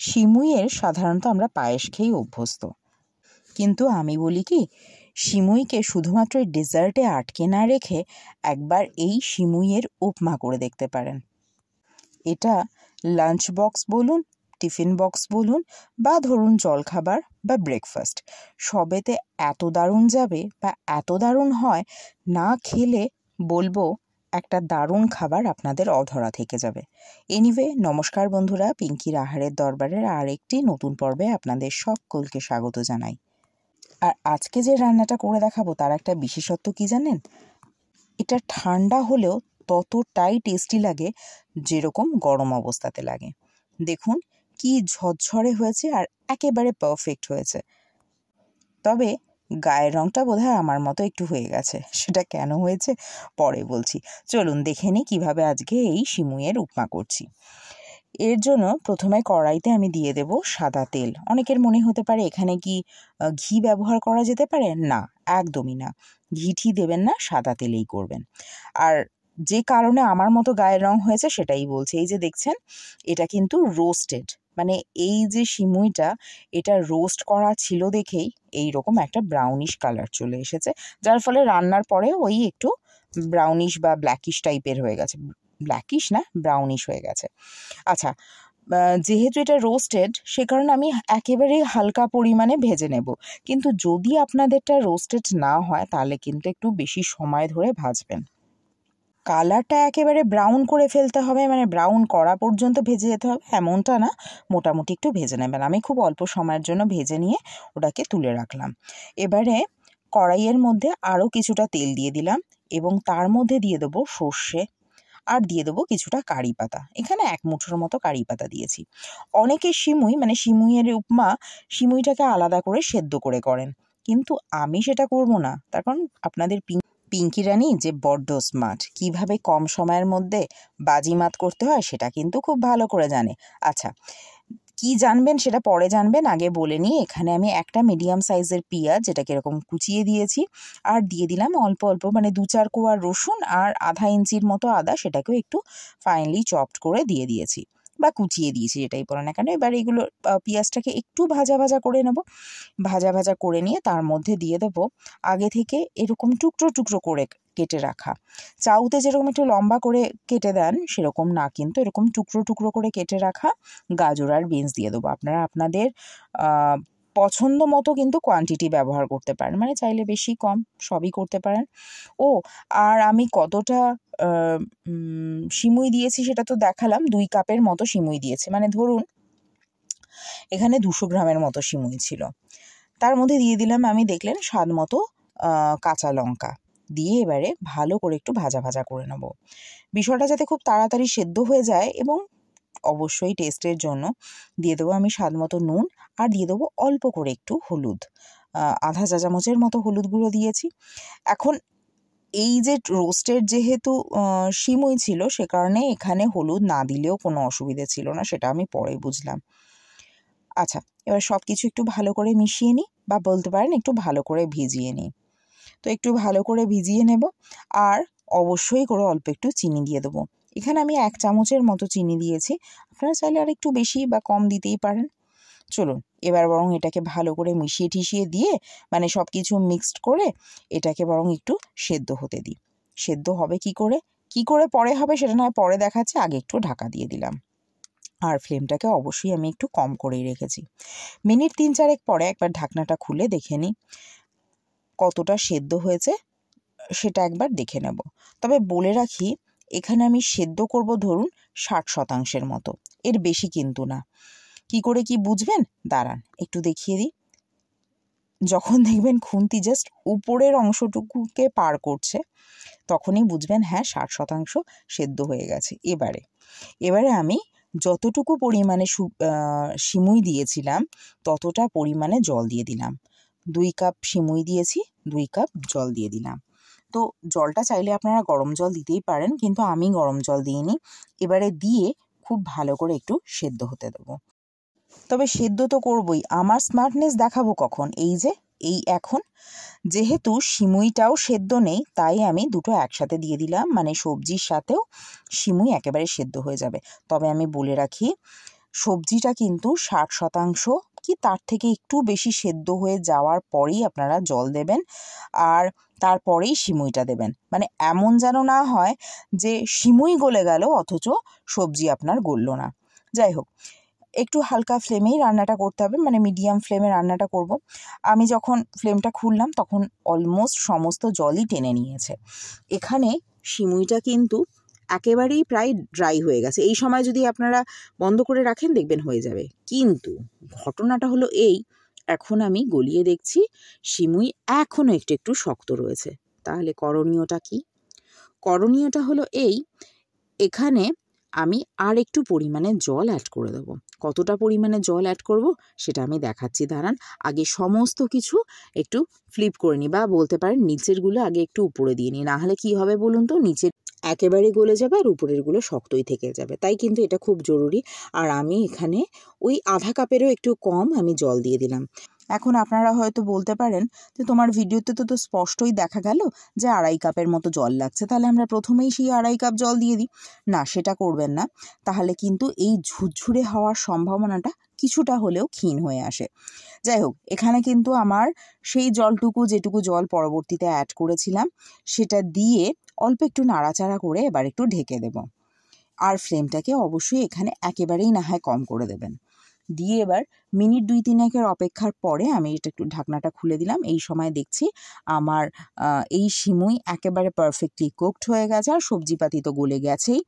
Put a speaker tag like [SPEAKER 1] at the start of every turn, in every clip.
[SPEAKER 1] সিমুইয়ের সাধারণত আমরা পায়েস খেয়েই অভ্যস্ত, কিন্তু আমি বলি কি, সিমুইকে শুধুমাত্র ডেজার্টে আটকে না রেখে একবার এই সিমুইয়ের উপমা করে দেখতে পারেন। এটা লাঞ্চ বক্স বলুন, টিফিন বক্স বলুন, বা ধরুন জলখাবার বা ব্রেকফাস্ট, সবেতে এত দারুণ যাবে বা এত দারুণ হয়, না খেলে বলবো একটা দারুণ খাবার আপনাদের অধরা থেকে যাবে। এনিওয়ে, নমস্কার বন্ধুরা, পিঙ্কির আহারের দরবারের আরেকটি নতুন পর্বে আপনাদের সকলকে স্বাগত জানাই। আর আজকে যে রান্নাটা করে দেখাবো তার একটা বিশেষত্ব কি জানেন? এটা ঠান্ডা হলেও ততটাই টেস্টি লাগে যেরকম গরম অবস্থাতে লাগে। দেখুন কি ঝরঝরে হয়েছে আর একেবারে পারফেক্ট হয়েছে। তবে গায়ের রঙটা বোধহয় আমার মতো একটু হয়ে গেছে, সেটা কেন হয়েছে পরে বলছি। চলুন দেখে নিই কীভাবে আজকে এই সিমুইয়ের উপমা করছি। এর জন্য প্রথমে কড়াইতে আমি দিয়ে দেব সাদা তেল। অনেকের মনে হতে পারে এখানে কি ঘি ব্যবহার করা যেতে পারে? না, একদমই না, ঘি দেবেন না, সাদা তেলেই করবেন। আর যে কারণে আমার মতো গায়ের রং হয়েছে সেটাই বলছি। এই যে দেখছেন, এটা কিন্তু রোস্টেড, মানে এই যে সিমুইটা এটা রোস্ট করা ছিল দেখেই এইরকম একটা ব্রাউনিশ কালার চলে এসেছে, যার ফলে রান্নার পরে ওই একটু ব্রাউনিশ বা ব্ল্যাকিশ টাইপের হয়ে গেছে। ব্ল্যাকিশ না, ব্রাউনিশ হয়ে গেছে। আচ্ছা, যেহেতু এটা রোস্টেড সে কারণে আমি একেবারেই হালকা পরিমাণে ভেজে নেব, কিন্তু যদি আপনাদেরটা রোস্টেড না হয় তাহলে কিন্তু একটু বেশি সময় ধরে ভাজবেন। কালারটা একেবারে ব্রাউন করে ফেলতে হবে, মানে ব্রাউন করা পর্যন্ত ভেজে যেতে হবে এমনটা না, মোটামুটি একটু ভেজে নেবেন। আমি খুব অল্প সময়ের জন্য ভেজে নিয়ে ওটাকে তুলে রাখলাম। এবারে কড়াইয়ের মধ্যে আরও কিছুটা তেল দিয়ে দিলাম এবং তার মধ্যে দিয়ে দেবো সর্ষে আর দিয়ে দেবো কিছুটা কারি পাতা। এখানে 1 মুঠোর মতো কারি পাতা দিয়েছি। অনেকে সিমুই, মানে সিমুইয়ের উপমা, সিমুইটাকে আলাদা করে সেদ্ধ করে করেন, কিন্তু আমি সেটা করব না। তার কারণ আপনাদের পিঙ্কি রানী যে বড্ড স্মার্ট, কীভাবে কম সময়ের মধ্যে বাজিমাত করতে হয় সেটা কিন্তু খুব ভালো করে জানে। আচ্ছা, কি জানবেন সেটা পরে জানবেন, আগে বলে নিই। এখানে আমি একটা মিডিয়াম সাইজের পেঁয়াজ, যেটাকে এরকম কুচিয়ে দিয়েছি, আর দিয়ে দিলাম অল্প অল্প, মানে 2-4 কোয়া রসুন আর আধা ইঞ্চির মতো আদা, সেটাকেও একটু ফাইনলি চপড করে দিয়ে দিয়েছি বা কুচিয়ে দিয়েছি, যেটাই বলে না কেন। এবার এগুলো পেঁয়াজটাকে একটু ভাজা ভাজা করে নেব। ভাজা ভাজা করে নিয়ে তার মধ্যে দিয়ে দেবো আগে থেকে এরকম টুকরো টুকরো করে কেটে রাখা, চাউতে যেরকম একটু লম্বা করে কেটে দেন সেরকম না, কিন্তু এরকম টুকরো টুকরো করে কেটে রাখা গাজর আর বিনস দিয়ে দেবো। আপনারা আপনাদের পছন্দ মতো কিন্তু কোয়ান্টিটি ব্যবহার করতে পারেন, মানে চাইলে বেশি কম সবই করতে পারেন। ও, আর আমি কতটা সিমুই দিয়েছি সেটা তো দেখালাম। 2 কাপের মতো সিমুই দিয়েছি, মানে ধরুন এখানে 200 গ্রামের মতো সিমুই ছিল। তার মধ্যে দিয়ে দিলাম আমি, দেখলেন, স্বাদ মতো কাঁচা লঙ্কা দিয়ে এবারে ভালো করে একটু ভাজা ভাজা করে নেব। বিষয়টা যাতে খুব তাড়াতাড়ি সেদ্ধ হয়ে যায়, এবং অবশ্যই টেস্টের জন্য দিয়ে দেবো আমি স্বাদ মতো নুন, আর দিয়ে দেবো অল্প করে একটু হলুদ, আধা চা চামচের মতো হলুদ গুঁড়ো দিয়েছি। এখন এই যে রোস্টেড যেহেতু সিমুই ছিল সে কারণে এখানে হলুদ না দিলেও কোনো অসুবিধে ছিল না, সেটা আমি পরে বুঝলাম। আচ্ছা, এবার সব কিছু একটু ভালো করে মিশিয়ে নিই, বা বলতে পারেন একটু ভালো করে ভিজিয়ে নিই। তো একটু ভালো করে ভিজিয়ে নেব, আর অবশ্যই করে অল্প একটু চিনি দিয়ে দেবো। এখানে আমি 1 চামচের মতো চিনি দিয়েছি, আপনারা চাইলে আর একটু বেশি বা কম দিতেই পারেন। চলুন এবার বরং এটাকে ভালো করে মিশিয়ে ঠিশিয়ে দিয়ে, মানে সব কিছু মিক্সড করে এটাকে বরং একটু সেদ্ধ হতে দিই। সেদ্ধ হবে কি করে পরে হবে সেটা নয় পরে দেখাচ্ছি, আগে একটু ঢাকা দিয়ে দিলাম। আর ফ্লেমটাকে অবশ্যই আমি একটু কম করেই রেখেছি। মিনিট 3-4 পরে একবার ঢাকনাটা খুলে দেখে নিই কতটা সেদ্ধ হয়েছে, সেটা একবার দেখে নেব। তবে বলে রাখি, এখানে আমি সেদ্ধ করব ধরুন 60% মতো, এর বেশি কিন্তু না। কি করে কি বুঝবেন? দাঁড়ান একটু দেখিয়ে দিই। যখন দেখবেন খুন্তি জাস্ট উপরের অংশটুকুকে পার করছে, তখনই বুঝবেন হ্যাঁ 60% সেদ্ধ হয়ে গেছে। এবারে আমি যতটুকু পরিমাণে সিমুই দিয়েছিলাম ততটা পরিমাণে জল দিয়ে দিলাম। 2 কাপ সিমুই দিয়েছি, 2 কাপ জল দিয়ে দিলাম। তো জলটা চাইলে আপনারা গরম জল দিতেই পারেন, কিন্তু আমি গরম জল দিইনি। এবারে দিয়ে খুব ভালো করে একটু সেদ্ধ হতে দেবো। তবে সেদ্ধ তো করবই, আমার স্মার্টনেস দেখাবো কখন? এই এখন যেহেতু সিমুইটাও সেদ্ধ নেই, তাই আমি দুটো একসাথে দিয়ে দিলাম, মানে সবজির সাথেও সিমুই একেবারে সেদ্ধ হয়ে যাবে। তবে আমি বলে রাখি, সবজিটা কিন্তু 60% কি তার থেকে একটু বেশি সেদ্ধ হয়ে যাওয়ার পরেই আপনারা জল দেবেন, আর তারপরেই সিমুইটা দেবেন। মানে এমন যেন না হয় যে সিমুই গলে গেল অথচ সবজি আপনার গলল না। যাই হোক, একটু হালকা ফ্লেমেই রান্নাটা করতে হবে, মানে মিডিয়াম ফ্লেমে রান্নাটা করব। আমি যখন ফ্লেমটা খুললাম তখন অলমোস্ট সমস্ত জলই টেনে নিয়েছে। এখানে সিমুইটা কিন্তু একেবারেই প্রায় ড্রাই হয়ে গেছে। এই সময় যদি আপনারা বন্ধ করে রাখেন দেখবেন হয়ে যাবে। কিন্তু ঘটনাটা হলো এই, এখন আমি গলিয়ে দেখছি সিমুই এখনও একটু একটু শক্ত রয়েছে। তাহলে করণীয়টা কি? করণীয়টা হলো এই, এখানে আমি আর একটু পরিমাণে জল অ্যাড করে দেবো। কতটা পরিমাণে জল অ্যাড করব সেটা আমি দেখাচ্ছি, দাঁড়ান। আগে সমস্ত কিছু একটু ফ্লিপ করে নিই, বা বলতে পারেন নিচেরগুলো আগে একটু উপরে দিয়ে নিই, নাহলে কি হবে বলুন তো, নিচের একেবারে গলে যাবে আর উপরেরগুলো শক্তই থেকে যাবে। তাই কিন্তু এটা খুব জরুরি। আর আমি এখানে ওই আধা কাপেরও একটু কম আমি জল দিয়ে দিলাম। এখন আপনারা হয়তো বলতে পারেন যে তোমার ভিডিওতে তো স্পষ্টই দেখা গেল যে 2.5 কাপের মতো জল লাগছে, তাহলে আমরা প্রথমেই সেই 2.5 কাপ জল দিয়ে দিই। না, সেটা করবেন না, তাহলে কিন্তু এই ঝুরঝুরে হওয়ার সম্ভাবনাটা কিছুটা হলেও ক্ষীণ হয়ে আসে। যাই হোক, এখানে কিন্তু আমার সেই জলটুকু, যেটুকু জল পরবর্তীতে অ্যাড করেছিলাম, সেটা দিয়ে অল্প একটু নাড়াচাড়া করে এবার একটু ঢেকে দেব। আর ফ্লেমটাকে অবশ্যই এখানে একেবারেই না হয় কম করে দেবেন। দিয়ে এবার মিনিট 2-3 অপেক্ষার পরে আমি এটা একটু ঢাকনাটা খুলে দিলাম। এই সময় দেখছি আমার এই সিমুই একেবারে পারফেক্টলি কুকড হয়ে গেছে, আর সবজিপাতি তো গলে গেছেই,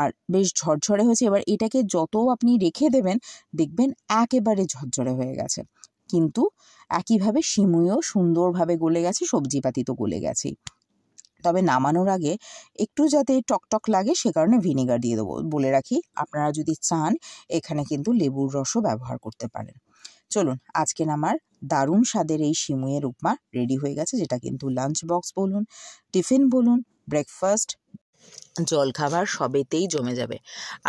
[SPEAKER 1] আর বেশ ঝরঝরে হয়েছে। এবার এটাকে যত আপনি রেখে দেবেন দেখবেন একেবারে ঝরঝরে হয়ে গেছে। কিন্তু একইভাবে সিমুইও সুন্দরভাবে গলে গেছে, সবজিপাতি তো গলে গেছেই। তবে নামানোর আগে একটু যাতে টকটক লাগে সে কারণে ভিনেগার দিয়ে দেবো। বলে রাখি, আপনারা যদি চান এখানে কিন্তু লেবুর রসও ব্যবহার করতে পারেন। চলুন, আজকের আমার দারুণ স্বাদের এই সিমুইয়ের উপমা রেডি হয়ে গেছে, যেটা কিন্তু লাঞ্চ বক্স বলুন, টিফিন বলুন, ব্রেকফাস্ট, জলখাবার সবেতেই জমে যাবে।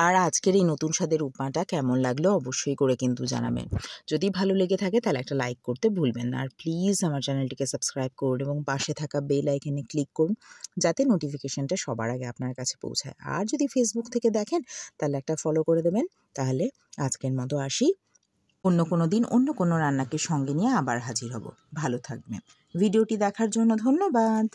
[SPEAKER 1] আর আজকের এই নতুন স্বাদের উপমাটা কেমন লাগলো অবশ্যই করে কিন্তু জানাবেন। যদি ভালো লেগে থাকে তাহলে একটা লাইক করতে ভুলবেন না। আর প্লিজ আমার চ্যানেলটিকে সাবস্ক্রাইব করুন এবং পাশে থাকা বেল আইকনে ক্লিক করুন, যাতে নোটিফিকেশনটা সবার আগে আপনার কাছে পৌঁছায়। আর যদি ফেসবুক থেকে দেখেন তাহলে একটা ফলো করে দেবেন। তাহলে আজকের মতো আসি, অন্য কোনো দিন অন্য কোনো রান্নাকে সঙ্গে নিয়ে আবার হাজির হব। ভালো থাকবেন। ভিডিওটি দেখার জন্য ধন্যবাদ।